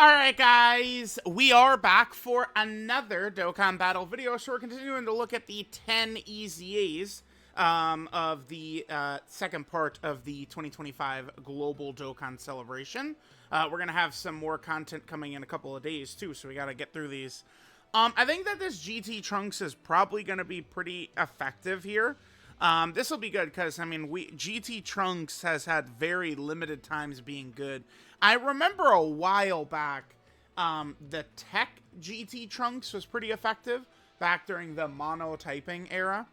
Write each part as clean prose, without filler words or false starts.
Alright guys, we are back for another Dokkan Battle video, so we're continuing to look at the 10 EZAs of the second part of the 2025 Global Dokkan Celebration. We're going to have some more content coming in a couple of days too, so we got to get through these. I think that this GT Trunks is probably going to be pretty effective here. This will be good because, I mean, GT Trunks has had very limited times being good. I remember a while back, the Tech GT Trunks was pretty effective back during the mono-typing era.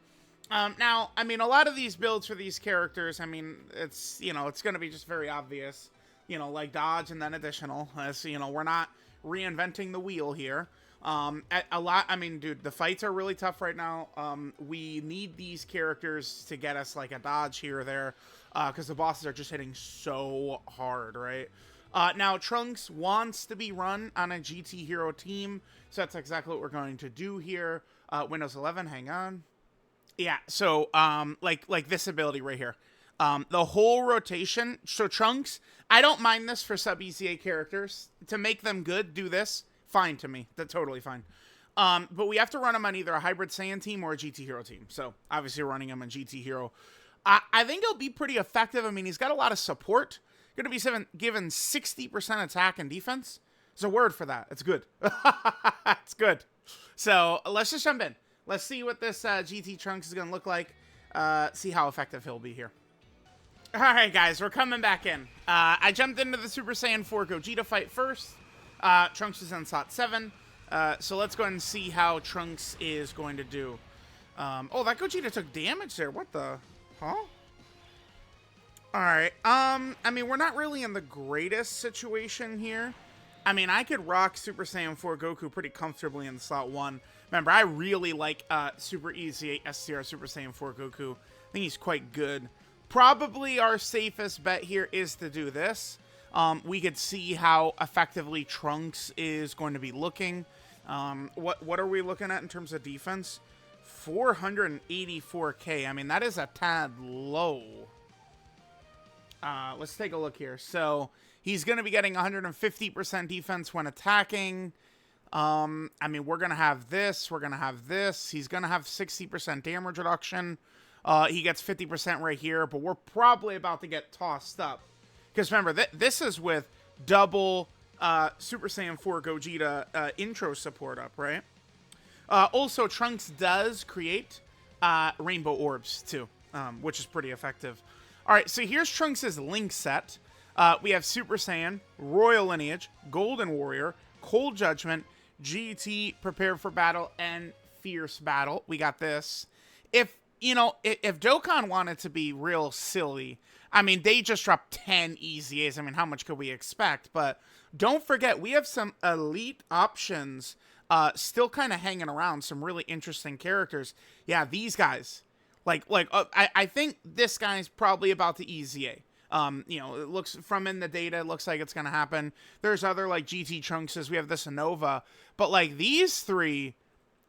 Now, I mean, a lot of these builds for these characters, I mean, it's, it's going to be just very obvious, like dodge and then additional. We're not reinventing the wheel here. I mean, dude, the fights are really tough right now. We need these characters to get us like a dodge here or there, because the bosses are just hitting so hard, right? Now, Trunks wants to be run on a GT Hero team, so that's exactly what we're going to do here. Windows 11, hang on. Yeah, so, like this ability right here. The whole rotation, so Trunks, I don't mind this for sub-EZA characters. To make them good, do this. Fine to me. That's totally fine. But we have to run him on either a Hybrid Saiyan team or a GT Hero team. So, obviously, running him on GT Hero. I think he'll be pretty effective. I mean, he's got a lot of support. Going to be given 60% attack and defense. There's a word for that. It's good. It's good. So, let's just jump in. Let's see what this GT Trunks is going to look like. See how effective he'll be here. Alright, guys. We're coming back in. I jumped into the Super Saiyan 4 Gogeta fight first. Trunks is in slot 7. So let's go ahead and see how Trunks is going to do. Oh, that Gogeta took damage there. What the? Huh? Alright. I mean, we're not really in the greatest situation here. I mean, I could rock Super Saiyan 4 Goku pretty comfortably in slot 1. Remember, I really like Super EZA STR Super Saiyan 4 Goku. I think he's quite good. Probably our safest bet here is to do this. We could see how effectively Trunks is going to be looking. What are we looking at in terms of defense? 484k. I mean, that is a tad low. Let's take a look here. So, he's going to be getting 150% defense when attacking. I mean, we're going to have this. We're going to have this. He's going to have 60% damage reduction. He gets 50% right here, but we're probably about to get tossed up. Because remember, this is with double Super Saiyan 4 Gogeta intro support up, right? Also, Trunks does create rainbow orbs, too, which is pretty effective. All right, so here's Trunks' Link set. We have Super Saiyan, Royal Lineage, Golden Warrior, Cold Judgment, GT, Prepared for Battle, and Fierce Battle. We got this. If Dokkan wanted to be real silly, I mean, they just dropped 10 EZAs. I mean, how much could we expect? But don't forget, we have some elite options still kind of hanging around. Some really interesting characters. Yeah, these guys. I think this guy's probably about the EZA. It looks, from in the data, it looks like it's going to happen. There's other, like, GT Trunkses. We have this Nova. But, like, these three,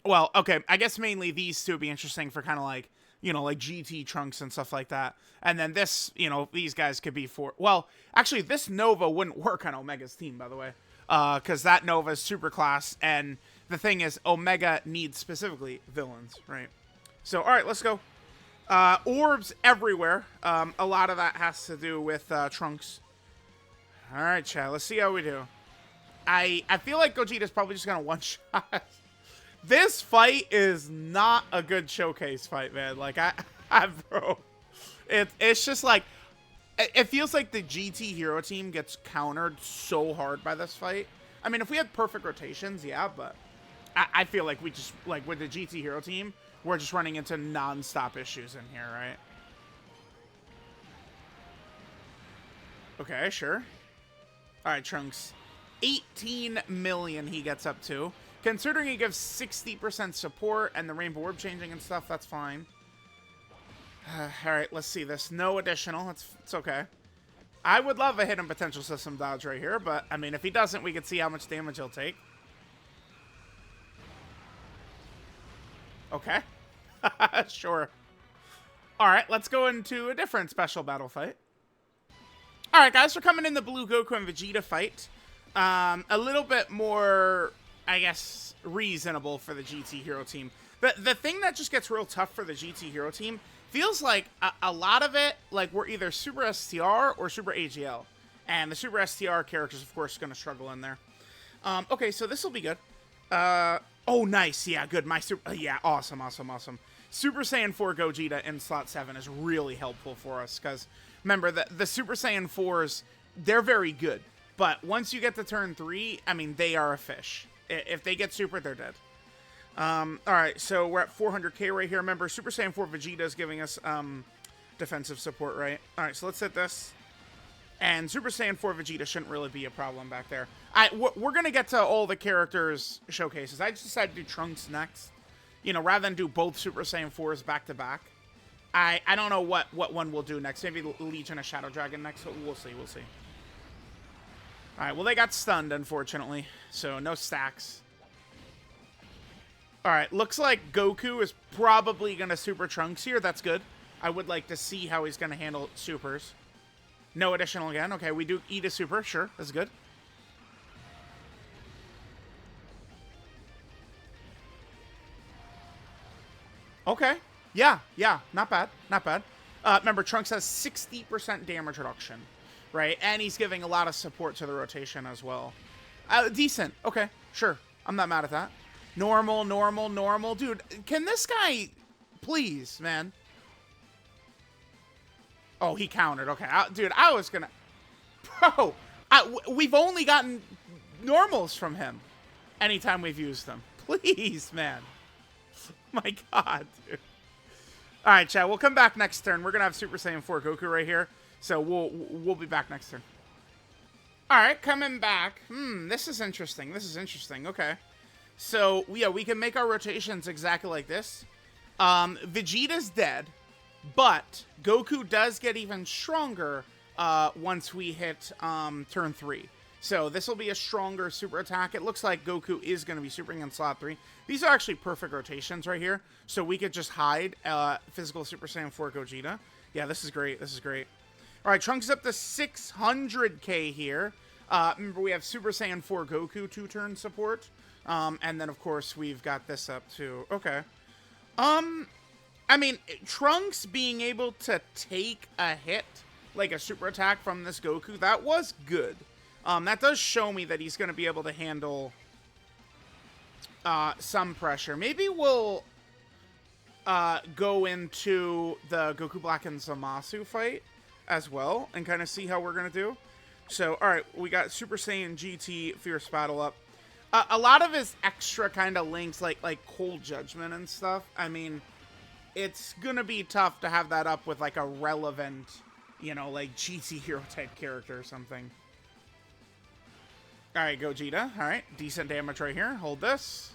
well, okay, I guess mainly these two would be interesting for kind of, like, like GT Trunks and stuff like that. And then this, these guys could be for... Well, actually, this Nova wouldn't work on Omega's team, by the way. Because that Nova is super class. And the thing is, Omega needs specifically villains, right? So, all right, let's go. Orbs everywhere. A lot of that has to do with Trunks. All right, Chad, let's see how we do. I feel like Gogeta's probably just going to one-shot. This fight is not a good showcase fight, man. Like, bro, it's just like, it feels like the GT Hero team gets countered so hard by this fight. I mean, if we had perfect rotations, yeah, but I feel like we just, like, with the GT Hero team, we're just running into non-stop issues in here, right? Okay, sure. All right, Trunks. 18 million he gets up to. Considering he gives 60% support and the rainbow orb changing and stuff, that's fine. Alright, let's see this. No additional. It's okay. I would love a hidden potential system dodge right here, but, I mean, if he doesn't, we could see how much damage he'll take. Okay. Sure. Alright, let's go into a different special battle fight. Alright, guys, we're coming in the Blue Goku and Vegeta fight. A little bit more, I guess, reasonable for the GT Hero team. The thing that just gets real tough for the GT Hero team feels like a lot of it, like, we're either Super STR or Super AGL. And the Super STR characters, of course, going to struggle in there. Okay, so this will be good. Oh, nice. Yeah, good. My super... yeah, awesome, awesome, awesome. Super Saiyan 4 Gogeta in slot 7 is really helpful for us. Because, remember, the Super Saiyan 4s, they're very good. But once you get to turn 3, I mean, they are a fish. If they get super, they're dead. Alright, so we're at 400k right here. Remember, Super Saiyan 4 Vegeta is giving us defensive support, right? Alright, so let's hit this. And Super Saiyan 4 Vegeta shouldn't really be a problem back there. We're going to get to all the characters' showcases. I just decided to do Trunks next. You know, rather than do both Super Saiyan 4s back-to-back. I don't know what one we'll do next. Maybe Legion of Shadow Dragon next. So we'll see, we'll see. Alright, well, they got stunned, unfortunately. So, no stacks. Alright, looks like Goku is probably going to Super Trunks here. That's good. I would like to see how he's going to handle supers. No additional again. Okay, we do eat a super. Sure, that's good. Okay. Yeah, not bad. Not bad. Remember, Trunks has 60% damage reduction, right? And he's giving a lot of support to the rotation as well. Decent. Okay, sure. I'm not mad at that. Normal, normal, normal. Dude, can this guy... Please, man. Oh, he countered. Okay. Dude, I was gonna... Bro! We've only gotten normals from him anytime we've used them. Please, man. My God, dude. Alright, chat. We'll come back next turn. We're gonna have Super Saiyan 4 Goku right here. So we'll be back next turn. Alright, coming back. This is interesting. This is interesting. Okay. So, yeah, we can make our rotations exactly like this. Vegeta's dead. But Goku does get even stronger once we hit turn 3. So this will be a stronger super attack. It looks like Goku is going to be supering in slot 3. These are actually perfect rotations right here. So we could just hide physical Super Saiyan 4 Gogeta. Yeah, this is great. This is great. All right, Trunks is up to 600k here. Remember, we have Super Saiyan 4 Goku 2-turn support. And then, of course, we've got this up too. Okay. I mean, Trunks being able to take a hit, like a super attack from this Goku, that was good. That does show me that he's going to be able to handle some pressure. Maybe we'll go into the Goku Black and Zamasu fight as well and kind of see how we're going to do. So, alright, we got Super Saiyan GT Fierce Battle up. A lot of his extra kind of links, like Cold Judgment and stuff, I mean... It's gonna be tough to have that up with, like, a relevant, you know, like, GT Hero type character or something. Alright, Gogeta. Alright, decent damage right here. Hold this.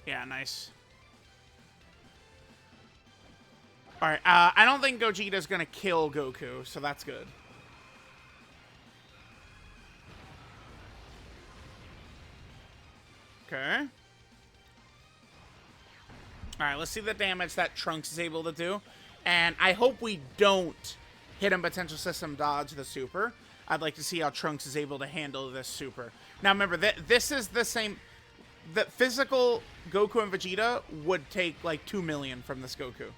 Yeah, nice. Alright, I don't think Gogeta's gonna kill Goku, so that's good. Okay. Alright, let's see the damage that Trunks is able to do. And I hope we don't hit him potential system dodge the super. I'd like to see how Trunks is able to handle this super. Now remember, this is the same... The physical Goku and Vegeta would take like 2 million from this Goku.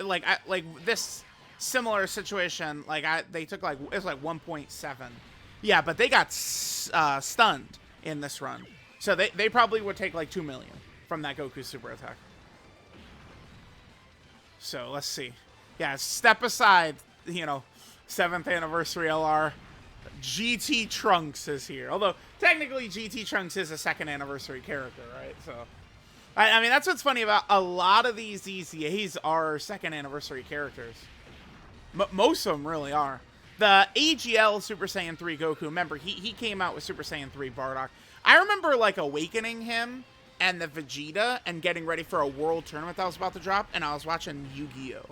Like this similar situation, like they took like, it was like 1.7. Yeah, but they got stunned in this run. So they probably would take like 2 million from that Goku super attack. So, let's see. Yeah, step aside, you know, 7th anniversary LR. GT Trunks is here. Although, technically, GT Trunks is a 2nd anniversary character, right? So, I mean, that's what's funny about a lot of these EZAs are 2nd anniversary characters. Most of them really are. The AGL Super Saiyan 3 Goku, remember, he came out with Super Saiyan 3 Bardock. I remember, like, awakening him and the Vegeta and getting ready for a world tournament that was about to drop, and I was watching Yu-Gi-Oh!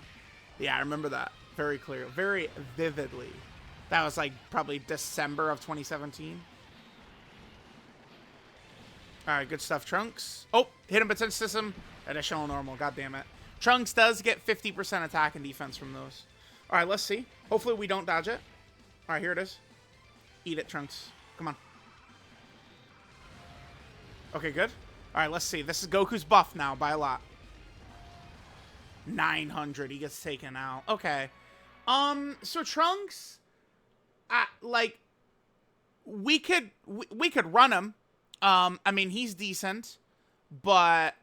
Yeah, I remember that very clearly, very vividly. That was like probably December of 2017. Alright, good stuff, Trunks. Oh, hit him potential system. Additional normal, god damn it. Trunks does get 50% attack and defense from those. Alright, let's see. Hopefully we don't dodge it. All right, here it is. Eat it, Trunks. Come on. Okay, good. All right, let's see. This is Goku's buff now by a lot. 900. He gets taken out. Okay. So Trunks, like, we could run him. I mean, he's decent, but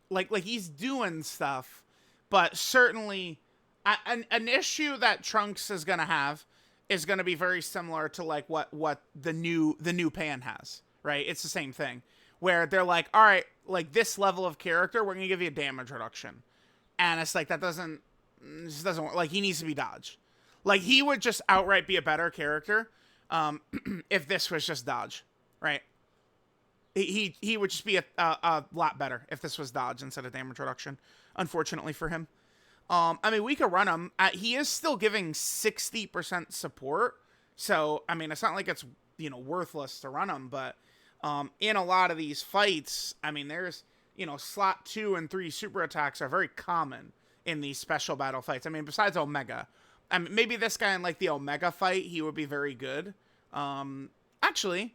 like he's doing stuff. But certainly, an issue that Trunks is gonna have is gonna be very similar to like what the new Pan has, right? It's the same thing where they're like, all right, like this level of character, we're gonna give you a damage reduction, and it's like that doesn't work. Like he needs to be dodge. Like he would just outright be a better character if this was just dodge, right? He would just be a lot better if this was dodge instead of damage reduction. Unfortunately for him. I mean, we could run him. He is still giving 60% support. So, I mean, it's not like it's, you know, worthless to run him. But in a lot of these fights, I mean, there's, you know, slot 2 and 3 super attacks are very common in these special battle fights. I mean, besides Omega. I mean, maybe this guy in, like, the Omega fight, he would be very good. Actually,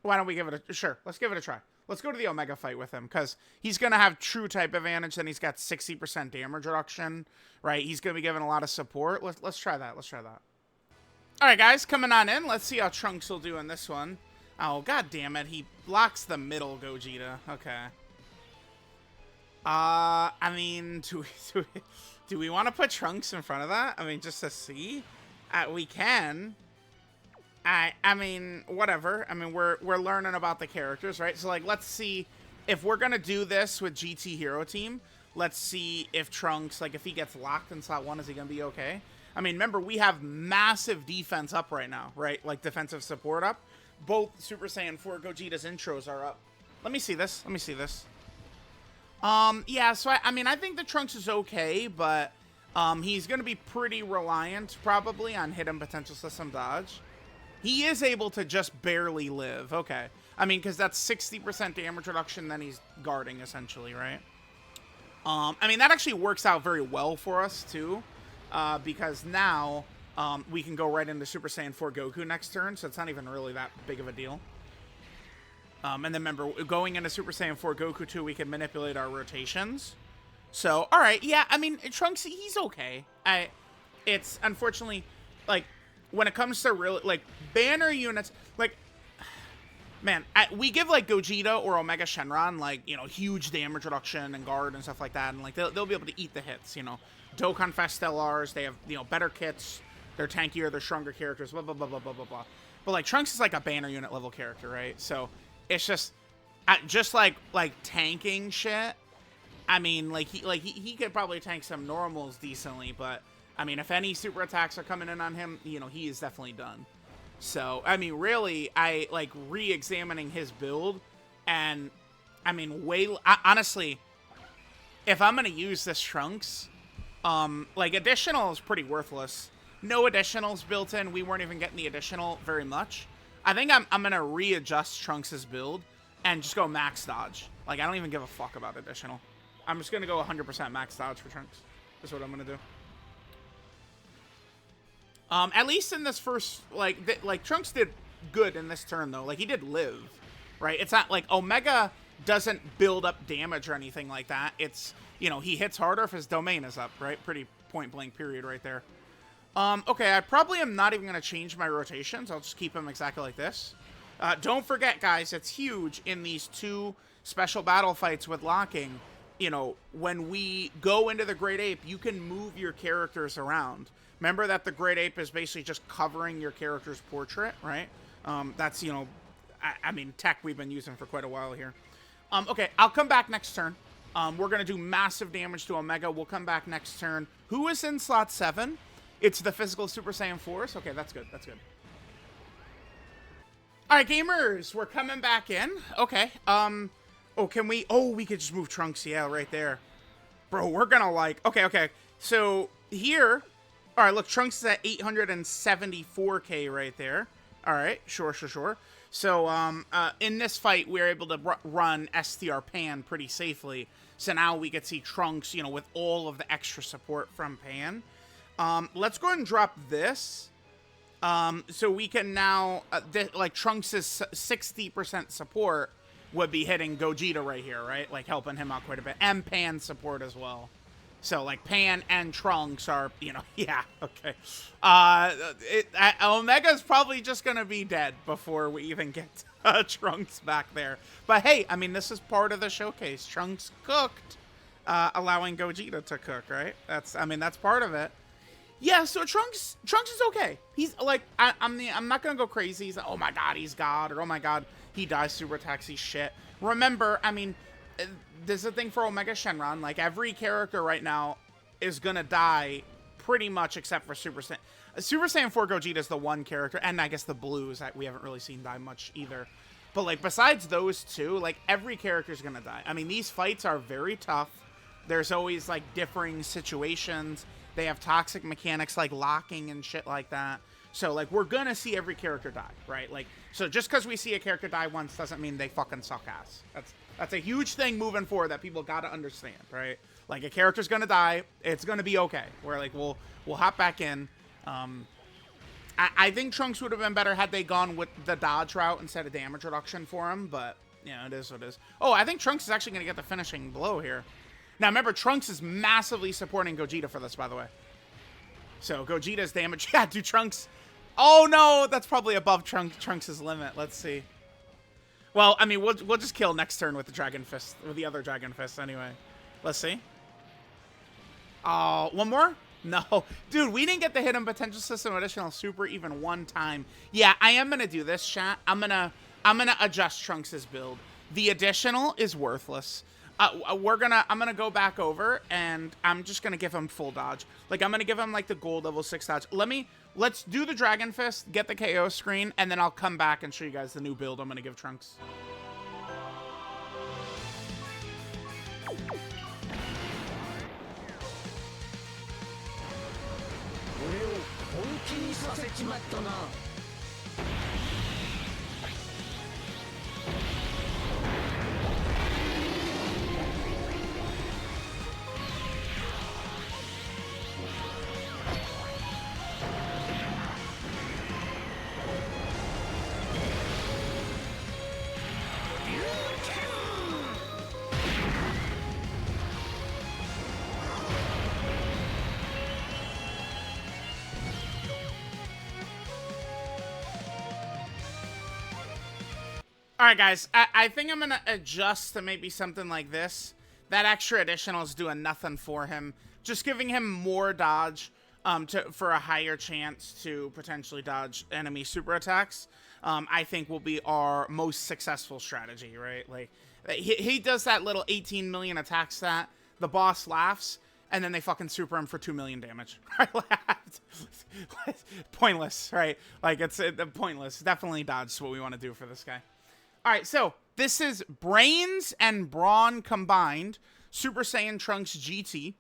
why don't we give it a... Sure, let's give it a try. Let's go to the Omega fight with him, because he's going to have true type advantage, then he's got 60% damage reduction, right? He's going to be given a lot of support. Let's try that. Let's try that. All right, guys, coming on in. Let's see how Trunks will do in this one. Oh, god damn it. He blocks the middle Gogeta. Okay. I mean, do we want to put Trunks in front of that? I mean, just to see? We can. I mean, whatever. I mean, we're learning about the characters, right? So, like, let's see if we're going to do this with GT Hero Team. Let's see if Trunks, like, if he gets locked in slot 1, is he going to be okay? I mean, remember, we have massive defense up right now, right? Like, defensive support up. Both Super Saiyan 4 Gogeta's intros are up. Let me see this. Let me see this. Yeah, so, I mean, I think the Trunks is okay, but he's going to be pretty reliant, probably, on hidden potential system dodge. He is able to just barely live. Okay. I mean, because that's 60% damage reduction, then he's guarding, essentially, right? I mean, that actually works out very well for us, too. Because now, we can go right into Super Saiyan 4 Goku next turn, so it's not even really that big of a deal. And then remember, going into Super Saiyan 4 Goku 2, we can manipulate our rotations. So, alright, yeah, I mean, Trunks, he's okay. It's, unfortunately, like... When it comes to really, like, banner units, like, man, we give, like, Gogeta or Omega Shenron, like, you know, huge damage reduction and guard and stuff like that, and, like, they'll be able to eat the hits, you know. Dokkan Fest Stellars, they have, you know, better kits, they're tankier, they're stronger characters, blah, blah, blah, blah, blah, blah, blah. But, like, Trunks is, like, a banner unit level character, right? So, it's just like, tanking shit, I mean, like, he could probably tank some normals decently, but... I mean, if any super attacks are coming in on him, you know, he is definitely done. So, I mean, really, I, like, re-examining his build, and, I mean, honestly, if I'm going to use this Trunks, like, additional is pretty worthless. No additionals built in. We weren't even getting the additional very much. I think I'm going to readjust Trunks' build and just go max dodge. Like, I don't even give a fuck about additional. I'm just going to go 100% max dodge for Trunks. That's what I'm going to do. At least in this first, like Trunks did good in this turn, though. Like, he did live, right? It's not, like, Omega doesn't build up damage or anything like that. It's, you know, he hits harder if his domain is up, right? Pretty point-blank period right there. Okay, I probably am not even going to change my rotations. I'll just keep them exactly like this. Don't forget, guys, it's huge in these 2 special battle fights with locking. You know, when we go into the Great Ape, you can move your characters around. Remember that the Great Ape is basically just covering your character's portrait, right? That's, you know, I mean, tech we've been using for quite a while here. Okay, I'll come back next turn. We're going to do massive damage to Omega. We'll come back next turn. Who is in slot 7? It's the physical Super Saiyan 4s. Okay, that's good. That's good. All right, gamers, we're coming back in. Okay. Oh, can we... Oh, we could just move Trunks. Yeah, right there. Bro, we're going to, like... Okay. So, here... All right, look, Trunks is at 874k right there. All right, sure. So, in this fight, we were able to run STR Pan pretty safely. So now we could see Trunks, you know, with all of the extra support from Pan. Let's go ahead and drop this. So we can now, like, Trunks' 60% support would be hitting Gogeta right here, right? Like, helping him out quite a bit. And Pan support as well. So, like, Pan and Trunks are, you know, yeah, okay. Omega's probably just gonna be dead before we even get Trunks back there. But hey, I mean, this is part of the showcase. Trunks cooked, allowing Gogeta to cook, right? That's part of it. Yeah, so Trunks is okay. He's like, I'm not gonna go crazy. He's like, oh my god, he's God, or oh my god, he dies super attacks, he's shit. Remember, I mean, there's a thing for Omega Shenron. Like, every character right now is gonna die pretty much except for Super Saiyan. Super Saiyan 4 Gogeta is the one character, and I guess the Blues that we haven't really seen die much either. But like, besides those two, like, every character's gonna die. I mean, these fights are very tough. There's always like differing situations. They have toxic mechanics like locking and shit like that. So, like, we're gonna see every character die, right? Like, so just because we see a character die once doesn't mean they fucking suck ass. That's a huge thing moving forward that people gotta understand, right? Like, a character's gonna die, it's gonna be okay. Where, like, we'll hop back in. I think Trunks would have been better had they gone with the dodge route instead of damage reduction for him, but, you know, it is what it is. Oh, I think Trunks is actually gonna get the finishing blow here. Now, remember, Trunks is massively supporting Gogeta for this, by the way. So, Gogeta's damage. Yeah, do Trunks... Oh, no! That's probably above Trunks' limit. Let's see. Well, I mean, we'll just kill next turn with the Dragon Fist. With the other Dragon Fist, anyway. Let's see. Oh, one more? No. Dude, we didn't get the Hidden Potential System Additional Super even one time. Yeah, I am going to do this, chat. I'm gonna adjust Trunks' build. The additional is worthless. I'm gonna go back over and I'm just gonna give him full dodge. Like, I'm gonna give him like the gold level 6 dodge. Let's do the Dragon Fist, get the KO screen, and then I'll come back and show you guys the new build I'm gonna give Trunks. Alright, guys, I think I'm going to adjust to maybe something like this. That extra additional is doing nothing for him. Just giving him more dodge for a higher chance to potentially dodge enemy super attacks, I think will be our most successful strategy, right? Like, he does that little 18 million attack stat, the boss laughs, and then they fucking super him for 2 million damage. Pointless, right? Like, it's pointless. Definitely dodge is what we want to do for this guy. Alright, so this is Brains and Brawn combined. Super Saiyan Trunks GT.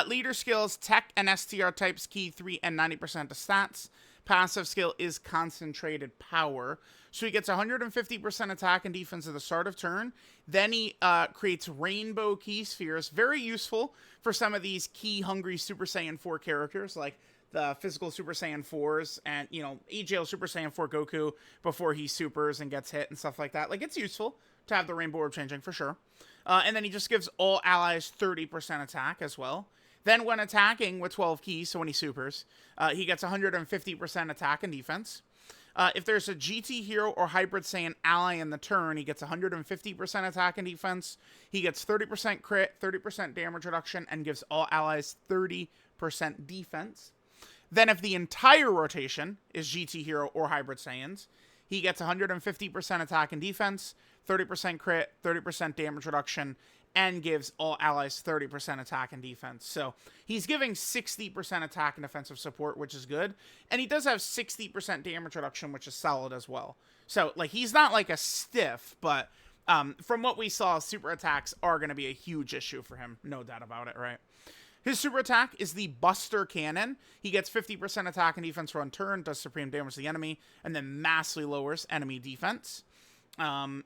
Leader skills, Tech and STR types, key 3 and 90% of stats. Passive skill is Concentrated Power. So he gets 150% attack and defense at the start of turn. Then he creates Rainbow Key Spheres. Very useful for some of these key-hungry Super Saiyan 4 characters, like the physical Super Saiyan 4s and, you know, EJL Super Saiyan 4 Goku before he supers and gets hit and stuff like that. Like, it's useful to have the Rainbow Orb changing for sure. And then he just gives all allies 30% attack as well. Then when attacking with 12 keys, so when he supers, he gets 150% attack and defense. If there's a GT hero or hybrid Saiyan ally in the turn, he gets 150% attack and defense. He gets 30% crit, 30% damage reduction, and gives all allies 30% defense. Then if the entire rotation is GT hero or hybrid Saiyans, he gets 150% attack and defense, 30% crit, 30% damage reduction, and gives all allies 30% attack and defense. So he's giving 60% attack and defensive support, which is good. And he does have 60% damage reduction, which is solid as well. So, like, he's not like a stiff, but from what we saw, super attacks are going to be a huge issue for him. No doubt about it, right? His super attack is the Buster Cannon. He gets 50% attack and defense for on turn, does supreme damage to the enemy, and then massively lowers enemy defense.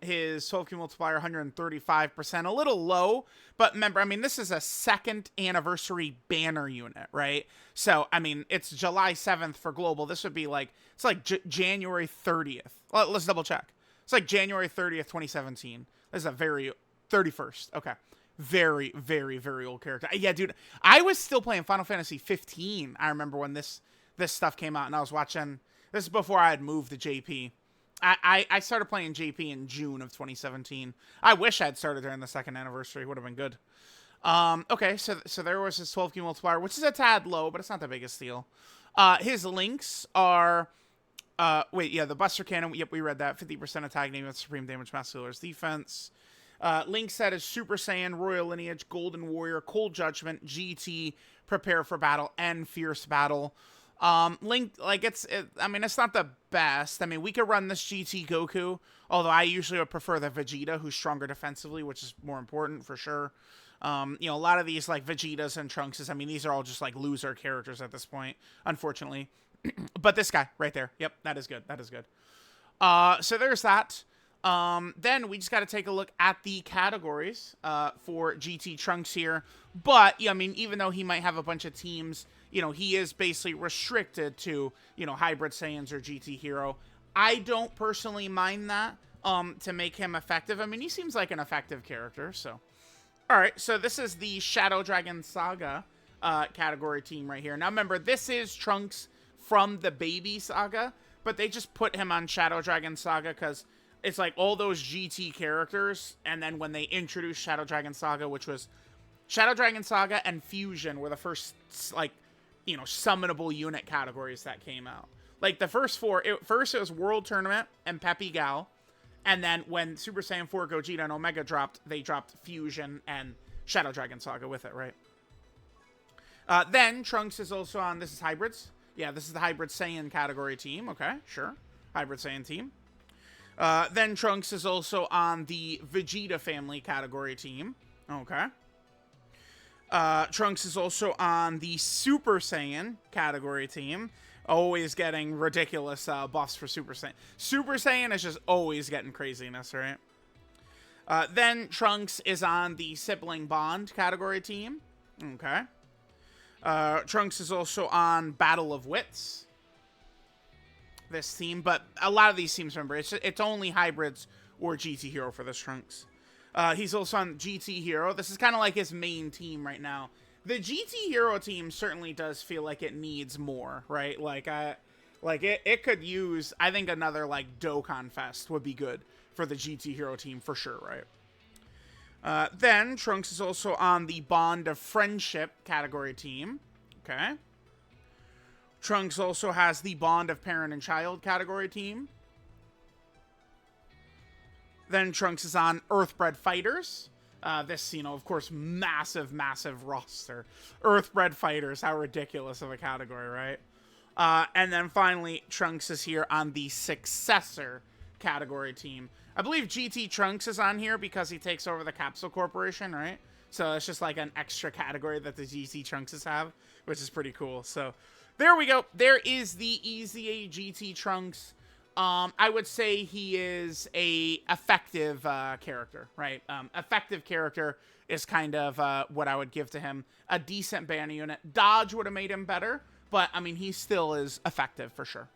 His 12 key multiplier, 135%, a little low, but remember, I mean, this is a 2nd anniversary banner unit, right? So, I mean, it's July 7th for global. This would be like, it's like January 30th. Well, let's double check. It's like January 30th, 2017. This is a very, 31st. Okay. Very, very, very old character. Yeah, dude, I was still playing Final Fantasy 15. I remember when this stuff came out, and I was watching, this is before I had moved to JP. I started playing JP in June of 2017. I wish I'd started during the 2nd anniversary. Would have been good. Okay, so there was his 12 key multiplier, which is a tad low, but it's not the biggest deal. His links are, the Buster Cannon. Yep, we read that. 50% attack, name with supreme damage, Master Healer's defense. Link set is Super Saiyan, Royal Lineage, Golden Warrior, Cold Judgment, GT, Prepare for Battle, and Fierce Battle. Link, like, I mean, it's not the best. I mean, we could run this GT Goku, although I usually would prefer the Vegeta, who's stronger defensively, which is more important for sure. A lot of these, like, Vegetas and Trunkses, I mean, these are all just, like, loser characters at this point, unfortunately. But this guy, right there. Yep, that is good. That is good. So there's that. Then we just got to take a look at the categories, for GT Trunks here. But, I mean, even though he might have a bunch of teams, he is basically restricted to, Hybrid Saiyans or GT Hero. I don't personally mind that, to make him effective. I mean, he seems like an effective character, so. Alright, so this is the Shadow Dragon Saga, category team right here. Now, remember, this is Trunks from the Baby Saga, but they just put him on Shadow Dragon Saga because it's like all those GT characters, and then when they introduced Shadow Dragon Saga, which was Shadow Dragon Saga and Fusion were the first, like, summonable unit categories that came out. Like, the first four, first it was World Tournament and Peppy Gal, and then when Super Saiyan 4 Gogeta and Omega dropped, they dropped Fusion and Shadow Dragon Saga with it, right? Then Trunks is also on, this is Hybrids. Yeah, this is the Hybrid Saiyan category team. Okay, sure. Hybrid Saiyan team. Then Trunks is also on the Vegeta family category team. Okay. Trunks is also on the Super Saiyan category team. Always getting ridiculous buffs for Super Saiyan. Super Saiyan is just always getting craziness, right? Then Trunks is on the Sibling Bond category team. Okay. Trunks is also on Battle of Wits. This team, but a lot of these teams, remember, it's only Hybrids or GT Hero for this Trunks. He's also on GT Hero. This is kind of like his main team right now. The GT Hero team certainly does feel like it needs more, right? Like, it could use, I think another, like, Dokkan Fest would be good for the GT Hero team for sure, right? Then, Trunks is also on the Bond of Friendship category team. Okay. Trunks also has the Bond of Parent and Child category team. Then Trunks is on Earthbred Fighters. This, of course, massive, massive roster. Earthbred Fighters, how ridiculous of a category, right? And then finally, Trunks is here on the Successor category team. I believe GT Trunks is on here because he takes over the Capsule Corporation, right? So it's just like an extra category that the GT Trunkses have, which is pretty cool. So there we go. There is the EZA GT Trunks. I would say he is a effective character, right? Effective character is kind of what I would give to him. A decent banner unit. Dodge would have made him better, but I mean, he still is effective for sure.